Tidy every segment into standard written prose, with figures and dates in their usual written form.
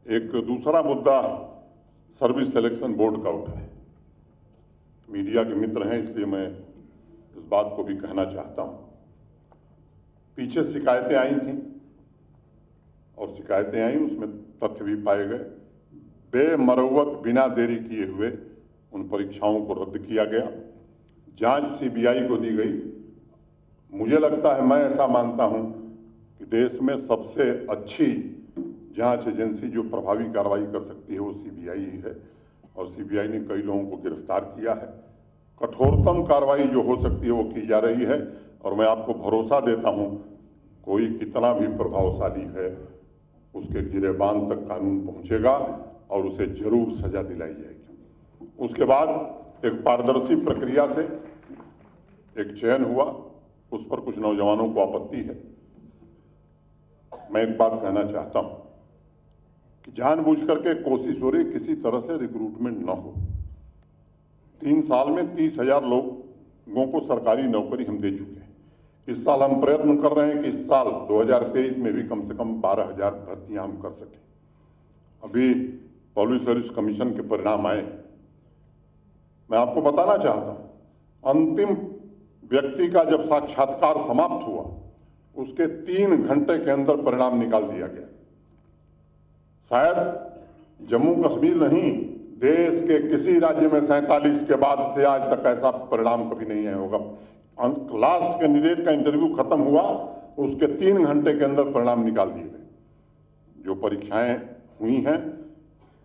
एक दूसरा मुद्दा सर्विस सिलेक्शन बोर्ड का उठा है। मीडिया के मित्र हैं इसलिए मैं इस बात को भी कहना चाहता हूं। पीछे शिकायतें आई थीं और शिकायतें आई, उसमें तथ्य भी पाए गए। बेमरवत बिना देरी किए हुए उन परीक्षाओं को रद्द किया गया। जांच सीबीआई को दी गई। मुझे लगता है, मैं ऐसा मानता हूं कि देश में सबसे अच्छी जांच एजेंसी जो प्रभावी कार्रवाई कर सकती है वो सीबीआई ही है, और सीबीआई ने कई लोगों को गिरफ्तार किया है। कठोरतम कार्रवाई जो हो सकती है वो की जा रही है, और मैं आपको भरोसा देता हूं, कोई कितना भी प्रभावशाली है उसके गिरेबान तक कानून पहुंचेगा और उसे जरूर सजा दिलाई जाएगी। उसके बाद एक पारदर्शी प्रक्रिया से एक चयन हुआ, उस पर कुछ नौजवानों को आपत्ति है। मैं एक बात कहना चाहता हूं कि जानबूझ करके कोशिश हो रही किसी तरह से रिक्रूटमेंट न हो। 3 साल में 30,000 लोगों को सरकारी नौकरी हम दे चुके हैं। इस साल हम प्रयत्न कर रहे हैं कि इस साल 2023 में भी कम से कम 12,000 भर्तियां हम कर सकें। अभी पब्लिक सर्विस कमीशन के परिणाम आए। मैं आपको बताना चाहता हूं, अंतिम व्यक्ति का जब साक्षात्कार समाप्त हुआ उसके 3 घंटे के अंदर परिणाम निकाल दिया गया। शायद जम्मू कश्मीर नहीं, देश के किसी राज्य में 47 के बाद से आज तक ऐसा परिणाम कभी नहीं आया होगा। लास्ट कैंडिडेट का इंटरव्यू खत्म हुआ, उसके 3 घंटे के अंदर परिणाम निकाल दिए गए। जो परीक्षाएं हुई हैं,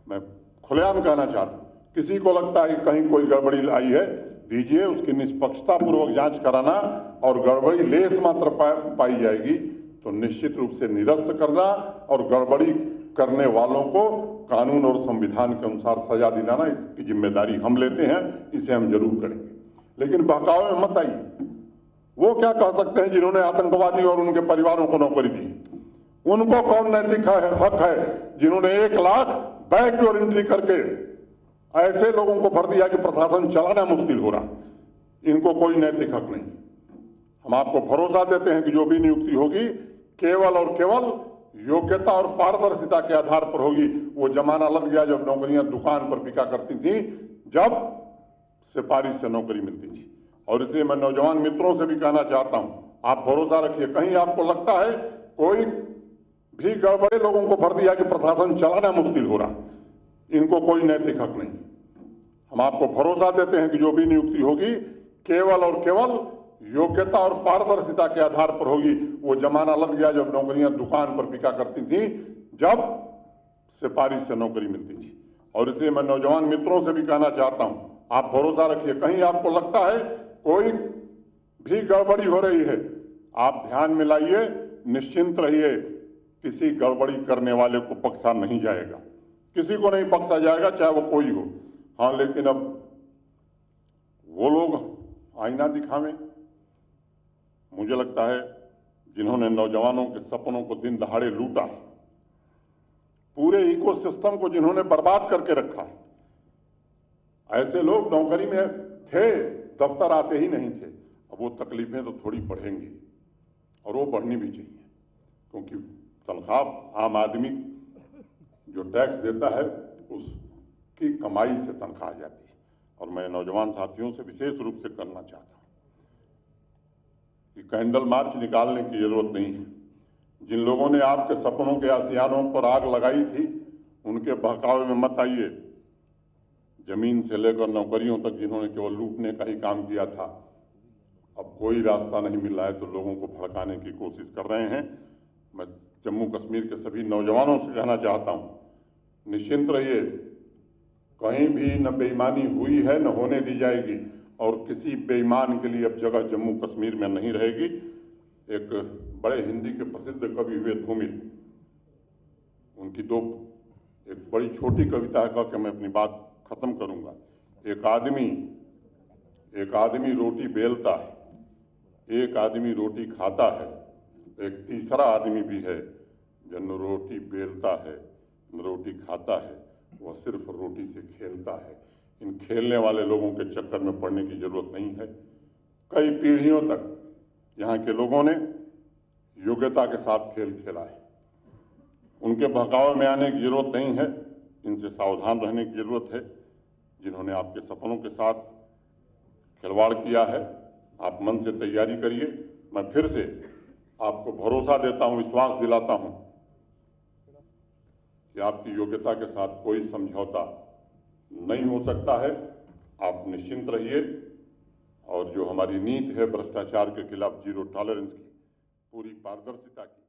मैं खुलेआम कहना चाहता हूं, किसी को लगता है कि कहीं कोई गड़बड़ी आई है, दीजिए, उसकी निष्पक्षता पूर्वक जांच कराना, और गड़बड़ी लेस मात्र पाई जाएगी तो निश्चित रूप से निरस्त करना, और गड़बड़ी करने वालों को कानून और संविधान के अनुसार सजा दिलाना, इसकी जिम्मेदारी हम लेते हैं, इसे हम जरूर करेंगे। लेकिन बहकावे में मत आइए। वो क्या कह सकते हैं जिन्होंने आतंकवादी और उनके परिवारों को नौकरी दी? उनको कौन नैतिक हक है जिन्होंने 1 लाख बैकडोर एंट्री करके ऐसे लोगों को भर दिया कि प्रशासन चलाना मुश्किल हो रहा? इनको कोई नैतिक हक नहीं। हम आपको भरोसा देते हैं कि जो भी नियुक्ति होगी केवल और केवल योग्यता और पारदर्शिता के आधार पर होगी। वो जमाना लग गया जब नौकरियां दुकान पर बिका करती थी, जब सिफारिश से नौकरी मिलती थी। और इसलिए मैं नौजवान मित्रों से भी कहना चाहता हूं, आप भरोसा रखिए। कहीं आपको लगता है कोई भी गड़बड़े लोगों को भर दिया कि प्रशासन चलाना मुश्किल हो रहा, इनको कोई नैतिक हक नहीं। हम आपको भरोसा देते हैं कि जो भी नियुक्ति होगी केवल और केवल योग्यता और पारदर्शिता के आधार पर होगी। वो जमाना लग गया जब नौकरियां दुकान पर बिका करती थी, जब सिफारिश से नौकरी मिलती थी। और इसलिए मैं नौजवान मित्रों से भी कहना चाहता हूं, आप भरोसा रखिए। कहीं आपको लगता है कोई भी गड़बड़ी हो रही है, आप ध्यान में लाइए, निश्चिंत रहिए, किसी गड़बड़ी करने वाले को बख्शा नहीं जाएगा, किसी को नहीं बख्शा जाएगा, चाहे वो कोई हो। हाँ, लेकिन अब वो लोग आईना दिखावें। मुझे लगता है जिन्होंने नौजवानों के सपनों को दिन दहाड़े लूटा, पूरे इकोसिस्टम को जिन्होंने बर्बाद करके रखा है, ऐसे लोग नौकरी में थे, दफ्तर आते ही नहीं थे। अब वो तकलीफें तो थोड़ी बढ़ेंगी, और वो बढ़नी भी चाहिए, क्योंकि तनख्वाह आम आदमी जो टैक्स देता है उसकी कमाई से तनख्वाह जाती है। और मैं नौजवान साथियों से विशेष रूप से करना चाहता हूं कि कैंडल मार्च निकालने की जरूरत नहीं है। जिन लोगों ने आपके सपनों के आशियानों पर आग लगाई थी, उनके बहकावे में मत आइए। जमीन से लेकर नौकरियों तक जिन्होंने केवल लूटने का ही काम किया था, अब कोई रास्ता नहीं मिल रहा है तो लोगों को भड़काने की कोशिश कर रहे हैं। मैं जम्मू कश्मीर के सभी नौजवानों से कहना चाहता हूं, निश्चिंत रहिए, कहीं भी न बेईमानी हुई है न होने दी जाएगी, और किसी बेईमान के लिए अब जगह जम्मू कश्मीर में नहीं रहेगी। एक बड़े हिंदी के प्रसिद्ध कवि हुए धूमिल, उनकी एक बड़ी छोटी कविता है, कह मैं अपनी बात खत्म करूंगा। एक आदमी रोटी बेलता है, एक आदमी रोटी खाता है, एक तीसरा आदमी भी है जो न रोटी बेलता है न रोटी खाता है, वह सिर्फ रोटी से खेलता है। इन खेलने वाले लोगों के चक्कर में पड़ने की जरूरत नहीं है। कई पीढ़ियों तक यहाँ के लोगों ने योग्यता के साथ खेल खेला है। उनके बहकावे में आने की जरूरत नहीं है। इनसे सावधान रहने की जरूरत है। जिन्होंने आपके सपनों के साथ खिलवाड़ किया है, आप मन से तैयारी करिए। मैं फिर से आपको भरोसा देता हूं, विश्वास दिलाता हूं कि आपकी योग्यता के साथ कोई समझौता नहीं हो सकता है। आप निश्चिंत रहिए और जो हमारी नीति है भ्रष्टाचार के खिलाफ जीरो टॉलरेंस की, पूरी पारदर्शिता की